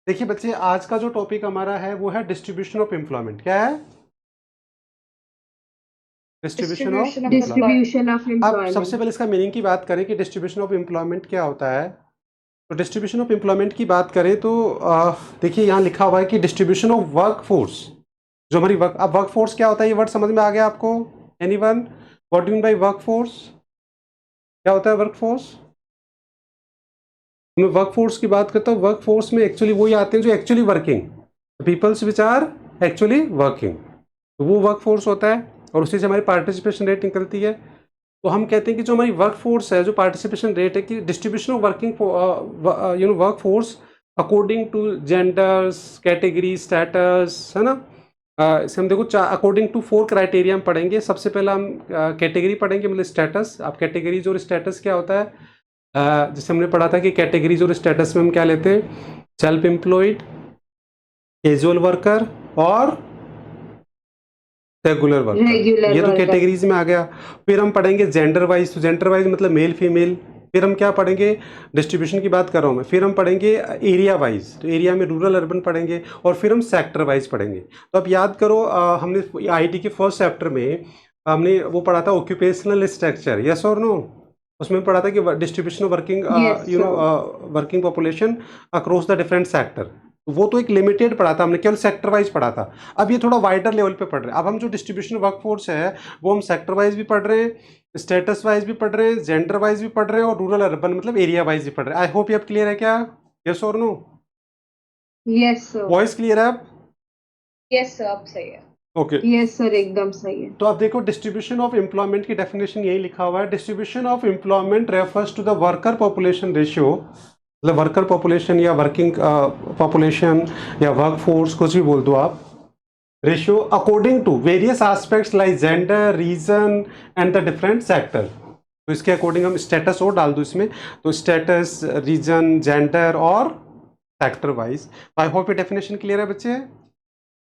देखिए बच्चे, आज का जो टॉपिक हमारा है वो है डिस्ट्रीब्यूशन ऑफ एम्प्लॉयमेंट। क्या है? Distribution of distribution of employ distribution of अब सबसे एम्प्लॉयमेंट। पहले इसका मीनिंग की बात करें कि डिस्ट्रीब्यूशन ऑफ एम्प्लॉयमेंट क्या होता है। तो डिस्ट्रीब्यूशन ऑफ एम्प्लॉयमेंट की बात करें तो देखिए यहाँ लिखा हुआ है कि डिस्ट्रीब्यूशन ऑफ वर्क फोर्स, जो हमारी वर्क, अब वर्क फोर्स क्या होता है, ये वर्ड समझ में आ गया आपको? Anyone? What do mean by work force? क्या होता है वर्क फोर्स? मैं वर्क फोर्स की बात करता हूँ, वर्क फोर्स में एक्चुअली वही आते हैं जो actually working, peoples which are actually working, तो वो वर्क फोर्स होता है और उसी से हमारी पार्टिसिपेशन रेट निकलती है। तो हम कहते हैं कि जो हमारी वर्क फोर्स है, जो पार्टिसिपेशन रेट है, कि distribution of working work force according to genders, category, status, है ना। इसे हम देखो अकॉर्डिंग टू 4 क्राइटेरिया हम पढ़ेंगे। सबसे पहला हम कैटेगरी पढ़ेंगे, मतलब स्टेटस। आप कैटेगरीज और स्टेटस क्या होता है, जैसे हमने पढ़ा था कि कैटेगरीज और स्टेटस में हम क्या लेते हैं, सेल्फ एम्प्लॉयड, कैजुअल वर्कर और रेगुलर वर्कर, रेगुलर ये तो वर्कर। कैटेगरीज में आ गया। फिर हम पढ़ेंगे जेंडर वाइज, तो जेंडर वाइज मतलब मेल फीमेल। फिर हम क्या पढ़ेंगे, डिस्ट्रीब्यूशन की बात कर रहा हूँ मैं। फिर हम पढ़ेंगे एरिया वाइज, तो एरिया में रूरल अर्बन पढ़ेंगे। और फिर हम सेक्टर वाइज पढ़ेंगे। तो अब याद करो, हमने आईटी के फर्स्ट चैप्टर में हमने वो पढ़ा था ऑक्यूपेशनल स्ट्रक्चर, यस और नो। उसमें पढ़ा था कि distribution of working yes sir. Working population across the different sector. वो तो एक लिमिटेड पढ़ा था हमने, केवल सेक्टर वाइज पढ़ा था। अब ये थोड़ा वाइडर लेवल पे पढ़ रहे हैं। अब हम जो डिस्ट्रीब्यूशन वर्कफोर्स है वो हम सेक्टर वाइज भी पढ़ रहे हैं, स्टेटस वाइज भी पढ़ रहे हैं, जेंडर वाइज भी पढ़ रहे हैं और रूरल अर्बन मतलब एरिया वाइज भी पढ़ रहे हैं। आई होप ये अब क्लियर है क्या? यस और no? Yes sir. Voice clear है अब? यस सर, अब सही है। ओके। यस सर, एकदम सही है। तो आप देखो, डिस्ट्रीब्यूशन ऑफ एम्प्लॉयमेंट की डेफिनेशन यही लिखा हुआ है, distribution of employment refers to the worker population ratio, मतलब वर्कर पॉपुलेशन या वर्किंग पॉपुलेशन या वर्क फोर्स, कुछ भी बोल दो आप, ratio according to various aspects like gender, region and the different sector. तो इसके अकॉर्डिंग हम स्टेटस और डाल दो इसमें, तो स्टेटस, रीजन, जेंडर और सेक्टर वाइज। आई होप ये डेफिनेशन क्लियर है बच्चे?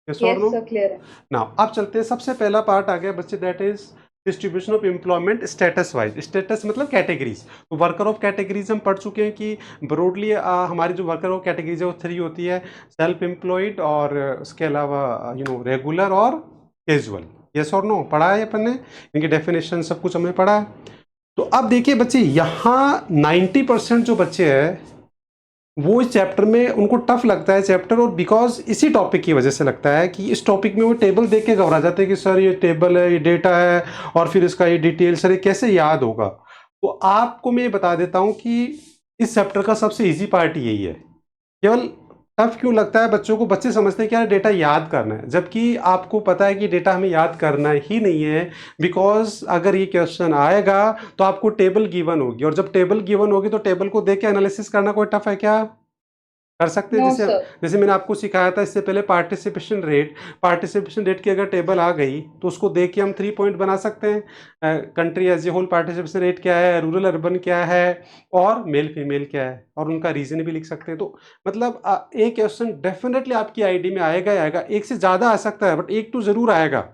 यस और यस नो? सर, क्लियर है। नाउ अब चलते हैं, सबसे पहला पार्ट आ गया बच्चे, that is distribution of employment status wise. Status मतलब कैटेगरीज। तो वर्कर ऑफ कैटेगरीज हम पढ़ चुके हैं कि ब्रॉडली हमारी जो वर्कर ऑफ कैटेगरीज है वो 3 होती है, सेल्फ एम्प्लॉयड और उसके अलावा रेगुलर और कैजुअल। यस और नो? पढ़ा है अपन ने, इनकी डेफिनेशन सब कुछ हमने पढ़ा है। तो अब देखिए बच्चे, यहाँ 90% जो बच्चे हैं वो इस चैप्टर में उनको टफ लगता है चैप्टर, और बिकॉज इसी टॉपिक की वजह से लगता है कि इस टॉपिक में वो टेबल देख के घबरा जाते हैं कि सर ये टेबल है, ये डेटा है, और फिर इसका ये डिटेल, सर ये कैसे याद होगा। तो आपको मैं ये बता देता हूँ कि इस चैप्टर का सबसे इजी पार्ट यही है। केवल टफ क्यों लगता है बच्चों को, बच्चे समझते हैं कि यार डेटा याद करना है, जबकि आपको पता है कि डेटा हमें याद करना ही नहीं है। बिकॉज अगर ये क्वेश्चन आएगा तो आपको टेबल गिवन होगी, और जब टेबल गिवन होगी तो टेबल को देख के एनालिसिस करना कोई टफ है क्या? कर सकते हैं। नो जैसे सर। जैसे मैंने आपको सिखाया था इससे पहले, पार्टिसिपेशन रेट की अगर टेबल आ गई तो उसको देख के हम 3 पॉइंट बना सकते हैं। Country as a whole participation rate क्या है, रूरल अर्बन क्या है, और मेल फीमेल क्या है, और उनका रीजन भी लिख सकते हैं। तो मतलब एक क्वेश्चन डेफिनेटली आपकी आईडी में आएगा ही आएगा, एक से ज़्यादा आ सकता है बट एक तो ज़रूर आएगा,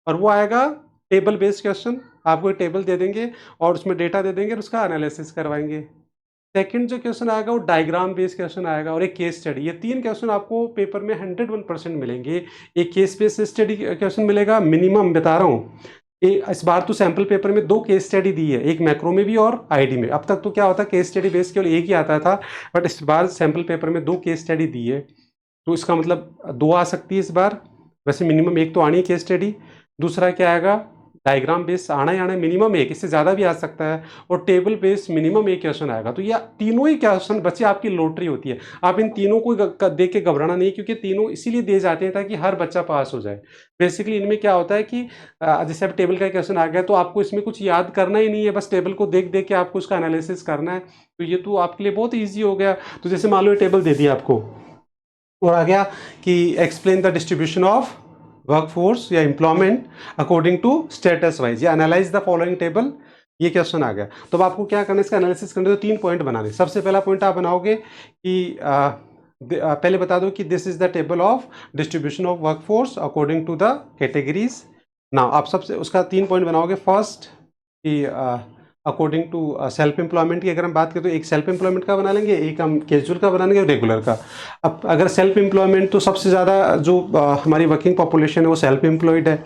और वो आएगा टेबल बेस्ड क्वेश्चन। आपको एक टेबल दे देंगे और उसमें डेटा दे देंगे और उसका एनालिसिस करवाएंगे। सेकंड जो क्वेश्चन आएगा वो डायग्राम बेस्ड क्वेश्चन आएगा, और एक केस स्टडी। ये 3 क्वेश्चन आपको पेपर में 101% मिलेंगे। एक केस बेस्ड स्टडी क्वेश्चन मिलेगा, मिनिमम बता रहा हूँ। इस बार तो सैम्पल पेपर में 2 केस स्टडी दी है, एक मैक्रो में भी और आईडी में। अब तक तो क्या होता है, केस स्टडी बेस्ड केवल एक ही आता था, बट इस बार सैम्पल पेपर में 2 केस स्टडी दी है, तो इसका मतलब 2 आ सकती है इस बार। वैसे मिनिमम एक तो आनी है केस स्टडी। दूसरा क्या आएगा, डायग्राम बेस्ड आना ही आना है, मिनिमम एक, इससे ज़्यादा भी आ सकता है। और टेबल बेस्ड मिनिमम एक क्वेश्चन आएगा। तो ये तीनों ही क्वेश्चन बच्चे आपकी लॉटरी होती है। आप इन तीनों को देख के घबराना नहीं, क्योंकि तीनों इसीलिए दिए जाते हैं ताकि हर बच्चा पास हो जाए। बेसिकली इनमें क्या होता है कि जैसे अब टेबल का क्वेश्चन आ गया तो आपको इसमें कुछ याद करना ही नहीं है, बस टेबल को देख देख के आपको उसका एनालिसिस करना है। तो ये तो आपके लिए बहुत ईजी हो गया। तो जैसे मान लो ये टेबल दे दिया आपको, और आ गया कि explain the distribution of workforce या employment according to status wise, या एनालाइज द फॉलोइंग टेबल। ये क्वेश्चन आ गया। तो अब आपको क्या करना है, इसका एनालिसिस करने, तो 3 पॉइंट बनाने। सबसे पहला पॉइंट आप बनाओगे कि पहले बता दो कि this is the table of distribution of workforce according to the categories. Now आप सबसे उसका 3 पॉइंट बनाओगे। फर्स्ट कि अकॉर्डिंग टू सेल्फ एम्प्लॉयमेंट की अगर हम बात करें तो एक सेल्फ एम्प्लॉयमेंट का बना लेंगे, एक हम कैजुअल का बना लेंगे और रेगुलर का। अब अगर सेल्फ एम्प्लॉयमेंट तो सबसे ज़्यादा जो हमारी वर्किंग पॉपुलेशन है वो सेल्फ एम्प्लॉयड है।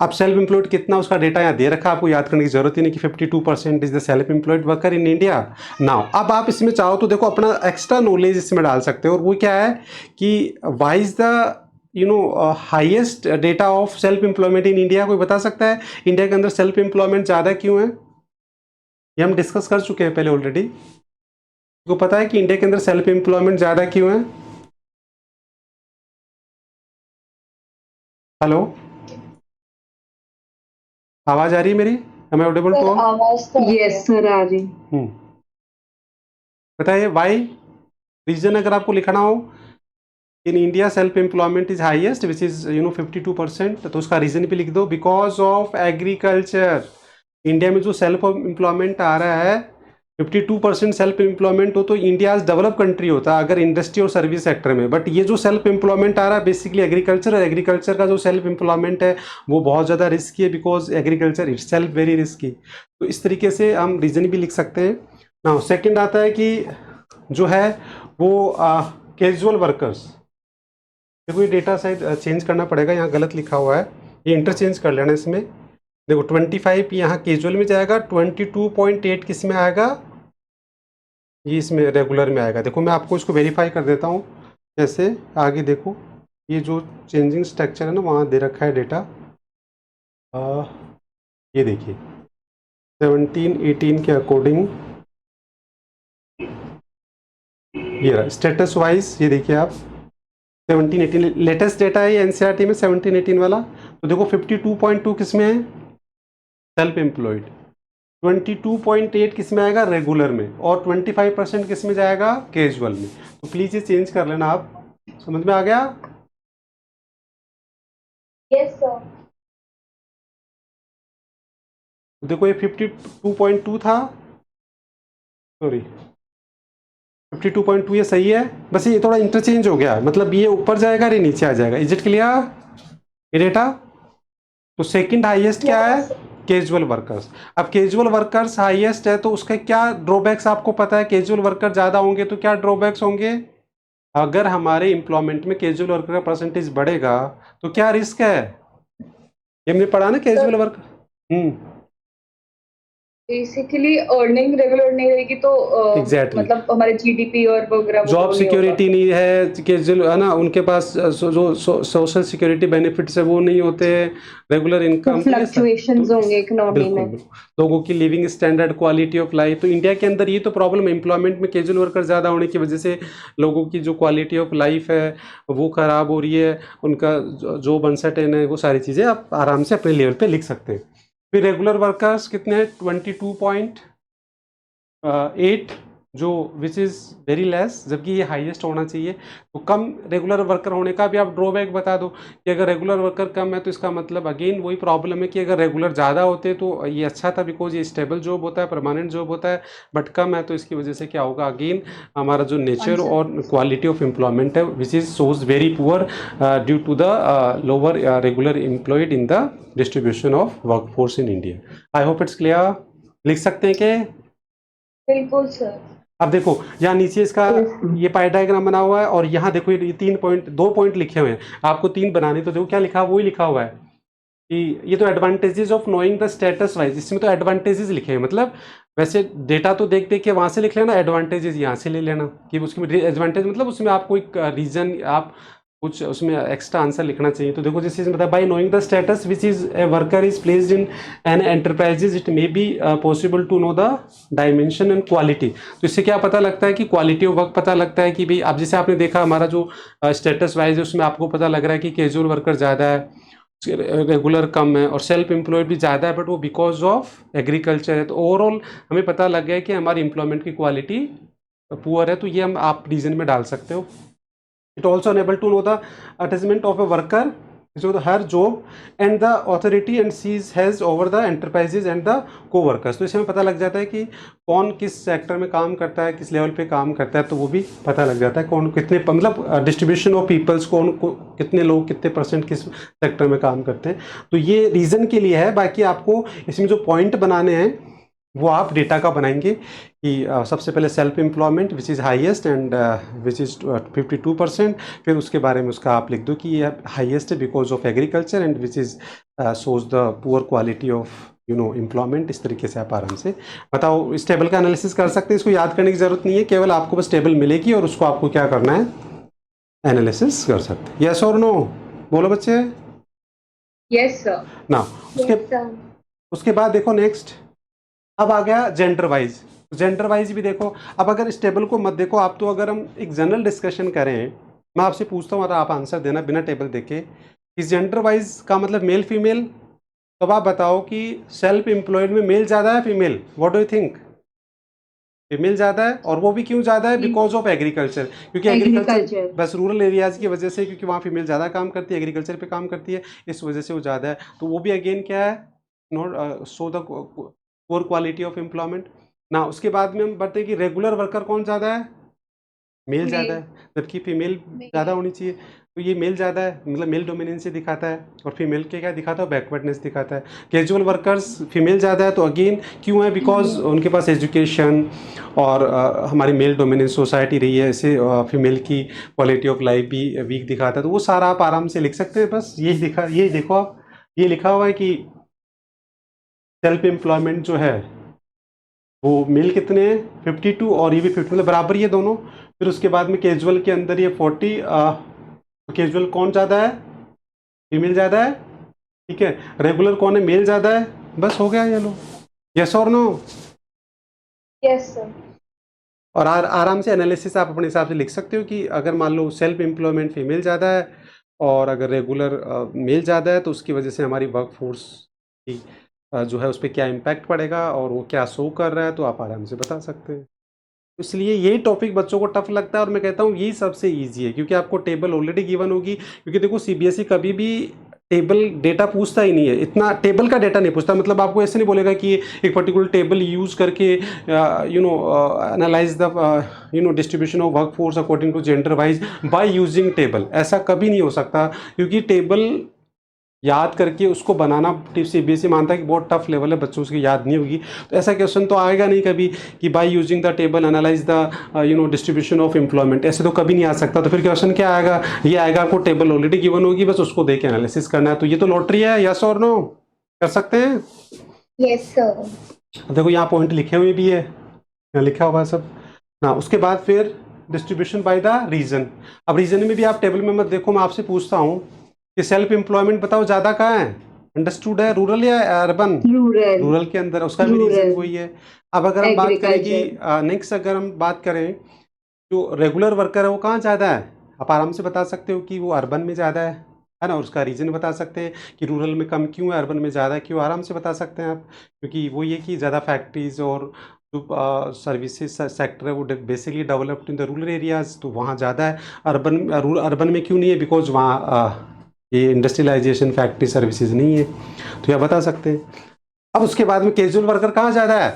अब सेल्फ एम्प्लॉयड कितना उसका डेटा यहाँ दे रखा है, आपको याद करने की जरूरत ही नहीं कि 52% is the self employed worker in India now. अब आप इसमें चाहो तो देखो अपना एक्स्ट्रा नॉलेज इसमें डाल सकते हो, और वो क्या है कि why is the highest data of self employment in India. कोई बता सकता है इंडिया के अंदर सेल्फ एम्प्लॉयमेंट ज़्यादा क्यों है? ये हम डिस्कस कर चुके हैं पहले ऑलरेडी। को पता है कि इंडिया के अंदर सेल्फ एम्प्लॉयमेंट ज़्यादा क्यों है? हेलो, आवाज आ रही है मेरी? Am I audible to all? आवाज तो यस सर आ रही। बताइए वाई रीजन अगर आपको लिखना हो in India self employment is highest which is 52%, तो उसका रीजन भी लिख दो, बिकॉज ऑफ एग्रीकल्चर। इंडिया में जो सेल्फ एम्प्लॉयमेंट आ रहा है 52% सेल्फ एम्प्लॉयमेंट हो तो इंडिया डेवलप कंट्री होता अगर इंडस्ट्री और सर्विस सेक्टर में, बट ये जो सेल्फ एम्प्लॉयमेंट आ रहा है बेसिकली एग्रीकल्चर, और एग्रीकल्चर का जो सेल्फ एम्प्लॉयमेंट है वो बहुत ज़्यादा रिस्की है, because agriculture it self very risky. तो इस तरीके से हम रीज़न भी लिख सकते हैं। नाउ सेकंड आता है कि जो है वो कैजुअल वर्कर्स। देखो ये डेटा शायद चेंज करना पड़ेगा, यहाँ गलत लिखा हुआ है, ये इंटरचेंज कर लेना इसमें। देखो 25 यहाँ कैजुअल में जाएगा, 22.8 किस में आएगा? ये इसमें रेगुलर में आएगा। देखो मैं आपको इसको वेरीफाई कर देता हूँ कैसे, आगे देखो ये जो चेंजिंग स्ट्रक्चर है ना वहाँ दे रखा है डेटा। ये देखिए 17-18 के अकॉर्डिंग ये रहा स्टेटस वाइज। ये देखिए आप 17-18 लेटेस्ट डेटा है ये एनसीईआरटी में 17-18 वाला। तो देखो 52.2 किस में है? Self employed. 22.8 किस में आएगा? रेगुलर में। और 25% किस में जाएगा? कैजुअल में। तो प्लीज ये चेंज कर लेना आप। समझ में आ गया? Yes sir. देखो ये 52.2 था, सॉरी 52.2 ये सही है, बस ये थोड़ा इंटरचेंज हो गया, मतलब ये ऊपर जाएगा और ये नीचे आ जाएगा। इज इट क्लियर ये डेटा? तो सेकंड हाईएस्ट क्या है? Casual workers. अब कैजुअल वर्कर्स हाईएस्ट है तो उसका क्या ड्रॉबैक्स आपको पता है? कैजुअल वर्कर ज़्यादा होंगे तो क्या ड्रॉबैक्स होंगे? अगर हमारे एम्प्लॉयमेंट में कैजुअल वर्कर का परसेंटेज बढ़ेगा तो क्या रिस्क है? ये हमने पढ़ा ना casual worker. Basically earning regular नहीं रहेगी तो Exactly. मतलब हमारे जीडीपी और वगैरह जॉब सिक्योरिटी नहीं है कैजुअल है ना, उनके पास जो सोशल सिक्योरिटी बेनिफिट्स है वो नहीं होते, रेगुलर इनकम फ्लक्चुएशंस होंगे इकोनॉमी में, लोगों की living standard, quality of life. तो इंडिया के अंदर ये तो प्रॉब्लम है एम्प्लॉयमेंट में कैजुअल वर्कर ज़्यादा होने की वजह से लोगों की जो क्वालिटी ऑफ लाइफ है वो ख़राब हो रही है, उनका जॉब अनसर्टेन है, वो सारी चीज़ें आप आराम से अपने लेवल पे लिख सकते हैं। फिर रेगुलर वर्कर्स कितने हैं? 22.8 जो विच इज़ वेरी लेस, जबकि ये हाईएस्ट होना चाहिए। तो कम रेगुलर वर्कर होने का भी आप ड्रॉबैक बता दो कि अगर रेगुलर वर्कर कम है तो इसका मतलब अगेन वही प्रॉब्लम है कि अगर रेगुलर ज़्यादा होते तो ये अच्छा था, बिकॉज ये स्टेबल जॉब होता है, परमानेंट जॉब होता है, बट कम है तो इसकी वजह से क्या होगा? अगेन हमारा जो नेचर और क्वालिटी ऑफ एम्प्लॉयमेंट है which is shows very poor due to the lower regular employed in the distribution of workforce in India. I hope it's clear. लिख सकते हैं कि? बिल्कुल सर। अब देखो यहाँ नीचे इसका ये पाई डायग्राम बना हुआ है और यहाँ देखो ये 2 पॉइंट लिखे हुए हैं, आपको 3 बनाने, तो देखो क्या लिखा, वही लिखा हुआ है कि ये तो advantages of knowing the status wise, इसमें तो एडवांटेजेस लिखे हैं, मतलब वैसे डेटा तो देख देख के वहाँ से लिख लेना, एडवांटेजेस यहाँ से ले लेना कि उसमें एडवांटेज मतलब उसमें आपको एक रीजन आप कुछ उसमें एक्स्ट्रा आंसर लिखना चाहिए। तो देखो जैसे इसमें बताया by knowing the status which is a worker is placed in an enterprises it may be possible to know the dimension and quality. तो इससे क्या पता लगता है कि क्वालिटी ऑफ वर्क पता लगता है कि भाई अब जैसे आपने देखा हमारा जो स्टेटस वाइज है उसमें आपको पता लग रहा है कि कैजुअल वर्कर ज़्यादा है, रेगुलर कम है, और सेल्फ एम्प्लॉयड भी ज़्यादा है, बट वो बिकॉज ऑफ एग्रीकल्चर है। तो ओवरऑल हमें पता लग गया कि हमारी एम्प्लॉयमेंट की क्वालिटी पुअर है, तो ये हम आप रीजन में डाल सकते हो। It also enable to know the attachment of a worker so her job and the authority and sees has over the enterprises and the co-workers। तो इससे हमें पता लग जाता है कि कौन किस सेक्टर में काम करता है, किस लेवल पे काम करता है, तो वो भी पता लग जाता है कौन कितने मतलब डिस्ट्रीब्यूशन ऑफ पीपल्स कौन कितने लोग कितने परसेंट किस सेक्टर में काम करते हैं। तो ये रीज़न के लिए है, बाकी आपको इसमें जो पॉइंट बनाने हैं वो आप डेटा का बनाएंगे कि सबसे पहले self employment which is highest and which is 52%, फिर उसके बारे में उसका आप लिख दो कि ये हाईएस्ट है because of agriculture and which is shows the poor quality of employment. इस तरीके से आप आराम से बताओ। इस टेबल का एनालिसिस कर सकते हैं, इसको याद करने की ज़रूरत नहीं है, केवल आपको बस टेबल मिलेगी और उसको आपको क्या करना है, एनालिसिस कर सकते हैं। यस और नो बोलो बच्चे। Yes, sir. ना उसके Yes, sir. उसके बाद देखो नेक्स्ट, अब आ गया जेंडर वाइज। जेंडर वाइज भी देखो। अब अगर इस टेबल को मत देखो आप, तो अगर हम एक जनरल डिस्कशन करें, मैं आपसे पूछता हूँ और आप आंसर देना बिना टेबल देखे कि जेंडर वाइज का मतलब मेल फीमेल। तो अब आप बताओ कि सेल्फ एम्प्लॉयड में मेल ज़्यादा है female, what do you think? Female ज़्यादा है, और वो भी क्यों ज़्यादा है? बिकॉज ऑफ एग्रीकल्चर, क्योंकि एग्रीकल्चर Agriculture. बस रूरल एरियाज़ की वजह से, क्योंकि वहाँ फीमेल ज़्यादा काम करती है, एग्रीकल्चर पे काम करती है, इस वजह से वो ज़्यादा है। तो वो भी अगेन क्या है, not so the poor quality of employment ना। उसके बाद में हम बढ़ते हैं कि रेगुलर वर्कर कौन ज़्यादा है? मेल ज़्यादा है, जबकि फीमेल ज़्यादा होनी चाहिए। तो ये मेल ज़्यादा है, मतलब मेल डोमिनेंसी दिखाता है, और फीमेल के क्या दिखाता है, बैकवर्डनेस दिखाता है। कैजुअल वर्कर्स फीमेल ज़्यादा है, तो अगेन क्यों है? बिकॉज उनके पास एजुकेशन और हमारी मेल डोमिनेंस सोसाइटी रही है, इससे फीमेल की क्वालिटी ऑफ लाइफ भी वीक दिखाता है। तो वो सारा आप आराम से लिख सकते हैं। बस ये देखो आप, ये लिखा हुआ है कि सेल्फ एम्प्लॉयमेंट जो है वो मेल कितने हैं, 52, और ये भी 50, मतलब बराबर ये दोनों। फिर उसके बाद में कैजुअल के अंदर ये 40, कैजुअल कौन ज़्यादा है? फीमेल ज़्यादा है, ठीक है। रेगुलर कौन है? मेल ज़्यादा है। बस हो गया ये लो। यस और नो? Yes, sir. और आराम से एनालिसिस आप अपने हिसाब से लिख सकते हो कि अगर मान लो सेल्फ एम्प्लॉयमेंट फीमेल ज़्यादा है और अगर रेगुलर मेल ज़्यादा है, तो उसकी वजह से हमारी वर्क फोर्स की जो है उस पर क्या इम्पैक्ट पड़ेगा और वो क्या शो कर रहा है, तो आप आराम से बता सकते हैं। इसलिए यही टॉपिक बच्चों को टफ लगता है, और मैं कहता हूँ यही सबसे इजी है, क्योंकि आपको टेबल ऑलरेडी गिवन होगी। क्योंकि देखो सीबीएसई कभी भी टेबल डेटा पूछता ही नहीं है, इतना टेबल का डेटा नहीं पूछता। मतलब आपको ऐसे नहीं बोलेगा कि एक पर्टिकुलर टेबल यूज करके analyse the distribution of work force according to gender wise by using table. ऐसा कभी नहीं हो सकता, क्योंकि टेबल याद करके उसको बनाना सीबीएसई मानता है कि बहुत टफ लेवल है, बच्चों उसकी याद नहीं होगी। तो ऐसा क्वेश्चन तो आएगा नहीं कभी कि by using the table analyse the distribution of employment, ऐसे तो कभी नहीं आ सकता। तो फिर क्वेश्चन क्या आएगा? ये आएगा आपको टेबल ऑलरेडी गिवन होगी, बस उसको देख के एनालिसिस करना है। तो ये तो लॉटरी है। यस और नो कर सकते हैं? Yes, sir. देखो यहाँ पॉइंट लिखे हुए भी है, यहाँ लिखा हुआ है सब ना। उसके बाद फिर डिस्ट्रीब्यूशन बाय द रीजन। अब रीजन में भी आप टेबल में मत देखो, मैं आपसे पूछता हूँ कि सेल्फ एम्प्लॉयमेंट बताओ ज़्यादा कहाँ है? अंडरस्टूड है, रूरल या अर्बन? Rural. रूरल के अंदर, उसका भी रीजन Rural. वही है। अब अगर हम बात करें कि Agriculture. नेक्स्ट अगर हम बात करें जो रेगुलर वर्कर है वो कहाँ ज़्यादा है, आप आराम से बता सकते हो कि वो अर्बन में ज़्यादा है ना। और उसका रीज़न बता सकते हैं कि रूरल में कम क्यों है, अर्बन में ज़्यादा क्यों, आराम से बता सकते हैं आप। क्योंकि वो ये कि ज़्यादा फैक्ट्रीज और जो सर्विसेज सेक्टर है वो basically developed in the rural areas, तो वहाँ ज़्यादा है। अर्बन में क्यों नहीं है? बिकॉज वहाँ ये इंडस्ट्रियलाइजेशन, फैक्ट्री सर्विसेज नहीं है, तो यह बता सकते हैं। अब उसके बाद में कैजुअल वर्कर कहाँ ज़्यादा है?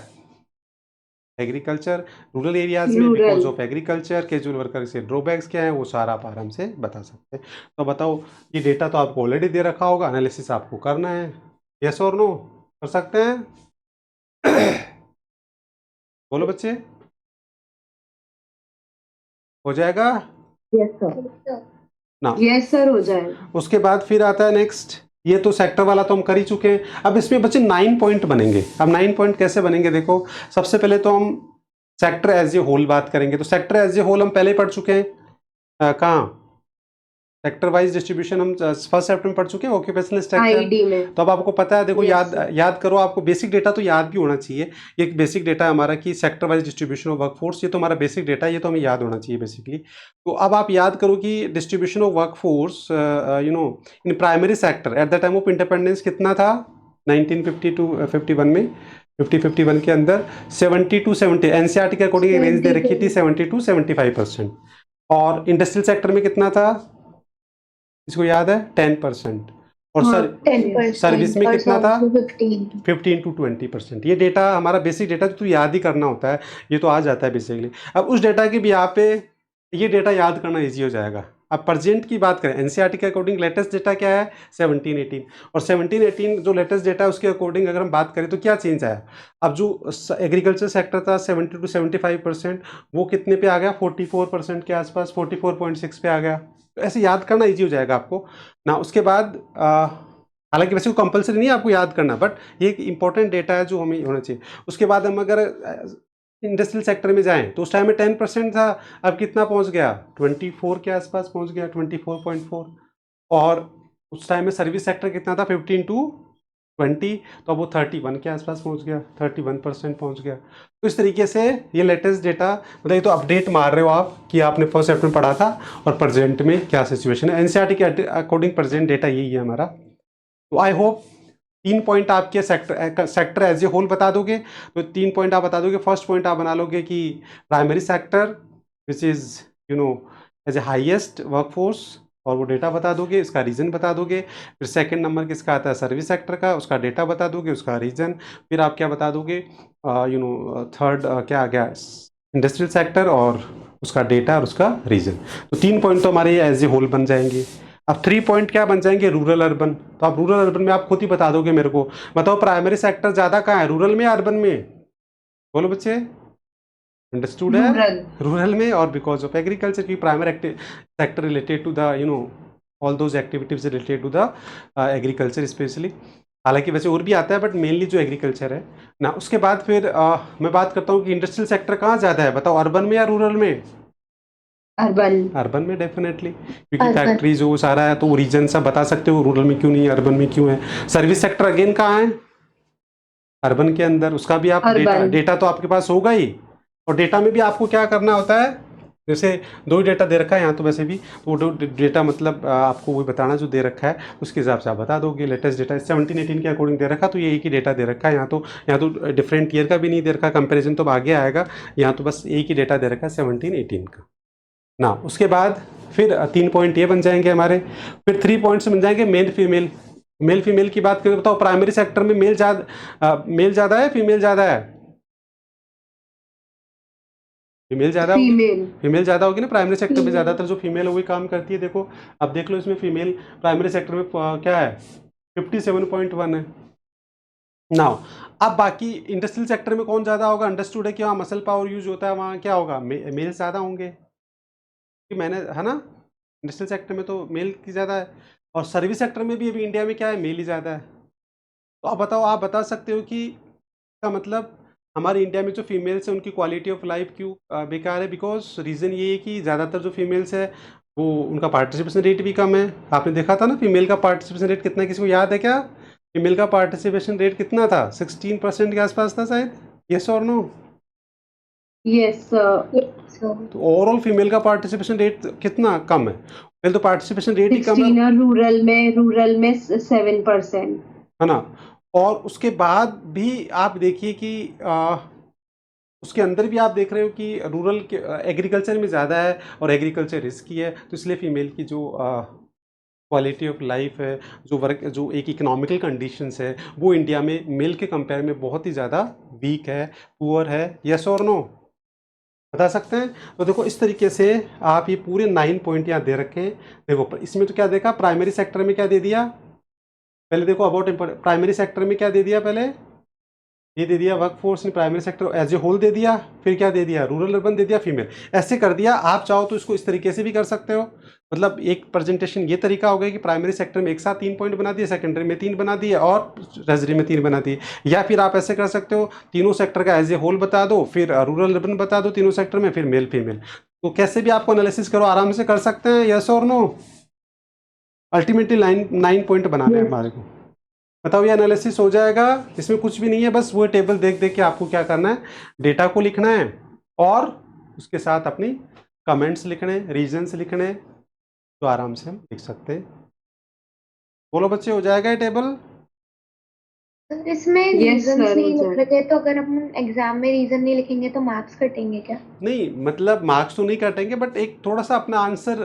एग्रीकल्चर, रूरल एरियाज में because of agriculture. Casual worker से ड्रॉबैक्स क्या है, वो सारा आप आराम से बता सकते हैं। तो बताओ, ये डेटा तो आपको ऑलरेडी दे रखा होगा, एनालिसिस आपको करना है। यस और नो कर सकते हैं? बोलो बच्चे, हो जाएगा Yes, sir. ना? Yes, sir, हो जाएगा. उसके बाद फिर आता है नेक्स्ट, ये तो सेक्टर वाला तो हम कर ही चुके हैं। अब इसमें बच्चे 9 पॉइंट बनेंगे। अब 9 पॉइंट कैसे बनेंगे? देखो, सबसे पहले तो हम सेक्टर एज ए होल बात करेंगे। तो सेक्टर एज ए होल हम पहले पढ़ चुके हैं, कहाँ? सेक्टर वाइज डिस्ट्रीब्यूशन हम फर्स्ट चैप्टर में पढ़ चुके हैं, ऑक्यूपेशनल स्ट्रक्चर। ID में. तो अब आपको पता है, देखो Yes, याद करो, आपको बेसिक डेटा तो याद भी होना चाहिए। एक बेसिक डेटा है हमारा कि sector wise distribution of workforce, ये तो हमारा बेसिक डेटा है, ये तो हमें याद होना चाहिए बेसिकली। तो अब आप याद करो कि distribution of workforce in primary sector at the time of independence कितना था 1952-51 में। 50-51 के अंदर 70 to 70, एनसीईआरटी के अकॉर्डिंग रेंज दे रखी थी 70 to 75%। और इंडस्ट्रियल सेक्टर में कितना था, इसको याद है? 10%। और सर 10%. सर्विस में कितना था? 15. 15 to 20%। ये डेटा हमारा बेसिक डेटा तो याद ही करना होता है, ये तो आ जाता है बेसिकली। अब उस डेटा के भी यहाँ पे ये डेटा याद करना इजी हो जाएगा। अब प्रेजेंट की बात करें, एनसीईआरटी के अकॉर्डिंग लेटेस्ट डेटा क्या है 17-18, और 17-18 जो लेटेस्ट डेटा है उसके अकॉर्डिंग अगर हम बात करें तो क्या चेंज आया। अब जो एग्रीकल्चर सेक्टर था 70 to 75%, वो कितने पे आ गया 44% के आसपास, 44.6 पे आ गया। तो ऐसे याद करना इजी हो जाएगा आपको ना। उसके बाद हालांकि वैसे वो कंपलसरी नहीं है आपको याद करना, बट ये एक इंपॉर्टेंट डेटा है जो हमें होना चाहिए। उसके बाद हम अगर इंडस्ट्रियल सेक्टर में जाएं तो उस टाइम में 10% था, अब कितना पहुंच गया 24 के आसपास पहुंच गया, 24.4। और उस टाइम में सर्विस सेक्टर कितना था 15 to 20, तो अब वो 31 के आसपास पहुंच गया, 31% पहुंच गया। तो इस तरीके से ये लेटेस्ट डेटा, मतलब ये तो अपडेट मार रहे हो आप कि आपने फर्स्ट सेट में पढ़ा था और प्रेजेंट में क्या सिचुएशन है। एनसीईआरटी के अकॉर्डिंग प्रेजेंट डेटा यही है हमारा। तो आई होप 3 पॉइंट आपके सेक्टर एज ए होल बता दोगे, तो 3 पॉइंट आप बता दोगे। फर्स्ट पॉइंट आप बना लोगे कि primary sector which is as a highest workforce, और वो डेटा बता दोगे, इसका रीजन बता दोगे। फिर सेकंड नंबर किसका आता है सर्विस सेक्टर का, उसका डेटा बता दोगे, उसका रीजन। फिर आप क्या बता दोगे थर्ड क्या आ गया इंडस्ट्रियल सेक्टर, और उसका डेटा और उसका रीजन। तो 3 पॉइंट तो हमारे एज ए होल बन जाएंगे। अब 3 पॉइंट क्या बन जाएंगे रूरल अर्बन। तो आप रूरल अर्बन में आप खुद ही बता दोगे मेरे को, बताओ प्राइमरी सेक्टर ज़्यादा कहाँ है, रूरल में या अर्बन में? बोलो बच्चे, अंडरस्टूड है? रूरल। रूरल में, और बिकॉज ऑफ एग्रीकल्चर की primary sector related to the all those activities related to the agriculture specially. हालांकि वैसे और भी आता है बट मेनली जो एग्रीकल्चर है ना। उसके बाद फिर मैं बात करता हूँ कि इंडस्ट्रियल सेक्टर कहाँ ज़्यादा है, बताओ अर्बन में या रूरल में? अर्बन। अर्बन में डेफिनेटली, क्योंकि फैक्ट्रीज वो सारा है, तो वो रीजन सब बता सकते हो रूरल में क्यों नहीं है, अर्बन में क्यों है। सर्विस सेक्टर अगेन कहाँ है, अर्बन के अंदर, उसका भी आप डेटा तो आपके पास होगा ही। और डेटा में भी आपको क्या करना होता है, जैसे 2 ही डेटा दे रखा है यहाँ तो वैसे भी, तो वो डेटा मतलब आपको वही बताना जो दे रखा है उसके हिसाब से आप बता दोगे। लेटेस्ट डेटा 17-18 के अकॉर्डिंग दे रखा, तो ये एक ही डेटा दे रखा है यहाँ तो डिफरेंट ईयर का भी नहीं दे रखा, कंपेरिजन तो आगे आएगा। यहाँ तो बस एक ही डेटा दे रखा है 17-18 का ना। उसके बाद फिर 3 पॉइंट ये बन जाएंगे हमारे। फिर 3 पॉइंट्स बन जाएंगे मेल फीमेल। मेल फीमेल की बात करें, बताओ प्राइमरी सेक्टर में मेल ज़्यादा है फीमेल ज़्यादा है? फीमेल ज़्यादा होगी, फीमेल ज़्यादा होगी ना प्राइमरी सेक्टर में। ज़्यादातर जो फीमेल है वही काम करती है। देखो अब देख लो इसमें फीमेल प्राइमरी सेक्टर में क्या है 57.1 है नाउ। अब बाकी इंडस्ट्रियल सेक्टर में कौन ज़्यादा होगा, अंडरस्टूड है कि वहाँ मसल पावर यूज होता है, वहाँ क्या होगा मेल ज़्यादा होंगे, कि मैंने है ना। इंडस्ट्रियल सेक्टर में तो मेल की ज़्यादा है, और सर्विस सेक्टर में भी अभी इंडिया में क्या है मेल ही ज़्यादा है। तो अब बताओ, आप बता सकते हो कि इसका मतलब हमारे इंडिया में जो फीमेल्स हैं उनकी क्वालिटी ऑफ लाइफ क्यों बेकार है? बिकॉज रीज़न ये है कि ज़्यादातर जो फीमेल्स है वो उनका पार्टिसिपेशन रेट भी कम है। आपने देखा था ना फीमेल का पार्टिसिपेशन रेट कितना, किसी को याद है क्या? फीमेल का पार्टिसिपेशन रेट कितना था, 16% के आसपास था शायद, यस और नो? यस तो ओवरऑल फीमेल का पार्टिसिपेशन रेट कितना कम है, पहले तो पार्टिसिपेशन रेट ही कम है। रूरल में 7% है ना। और उसके बाद भी आप देखिए कि उसके अंदर भी आप देख रहे हो कि रूरल के एग्रीकल्चर में ज़्यादा है, और एग्रीकल्चर रिस्की है, तो इसलिए फीमेल की जो क्वालिटी ऑफ लाइफ है, जो एक इकोनॉमिकल कंडीशंस है, वो इंडिया में मेल के कंपेयर में बहुत ही ज़्यादा वीक है, पुअर है। यस और नो बता सकते हैं? तो देखो इस तरीके से आप ये पूरे 9 पॉइंट यहाँ दे रखे हैं। देखो इसमें तो क्या देखा, प्राइमरी सेक्टर में क्या दे दिया पहले, देखो अबाउट प्राइमरी सेक्टर में क्या दे दिया पहले, ये दे दिया वर्कफोर्स ने primary sector as a whole दे दिया, फिर क्या दे दिया रूरल अर्बन दे दिया, फीमेल ऐसे कर दिया। आप चाहो तो इसको इस तरीके से भी कर सकते हो, मतलब एक प्रेजेंटेशन ये तरीका हो गया कि प्राइमरी सेक्टर में एक साथ 3 पॉइंट बना दिए, सेकेंडरी में 3 बना दिए, और ट्रेजरी में 3 बना दिए। या फिर आप ऐसे कर सकते हो, तीनों सेक्टर का एज ए होल बता दो, फिर रूरल अर्बन बता दो तीनों सेक्टर में, फिर मेल फीमेल। तो कैसे भी आपको एनालिसिस करो आराम से कर सकते हैं। यस और नो? अल्टीमेटली 9 पॉइंट बनाने हैं हमारे को। बताओ ये एनालिसिस हो जाएगा, इसमें कुछ भी नहीं है, बस वो टेबल देख देख के आपको क्या करना है, डेटा को लिखना है, और उसके साथ अपनी कमेंट्स लिखने, रीजंस लिखने, तो आराम से हम लिख सकते हैं। बोलो बच्चे, हो जाएगा ये टेबल? इसमें Yes, रीजंस sir, नहीं sir. लिख रखे, तो अगर हम एग्जाम में रीजन नहीं लिखेंगे तो मार्क्स कटेंगे क्या? नहीं, मतलब मार्क्स तो नहीं काटेंगे, बट एक थोड़ा-सा अपना आंसर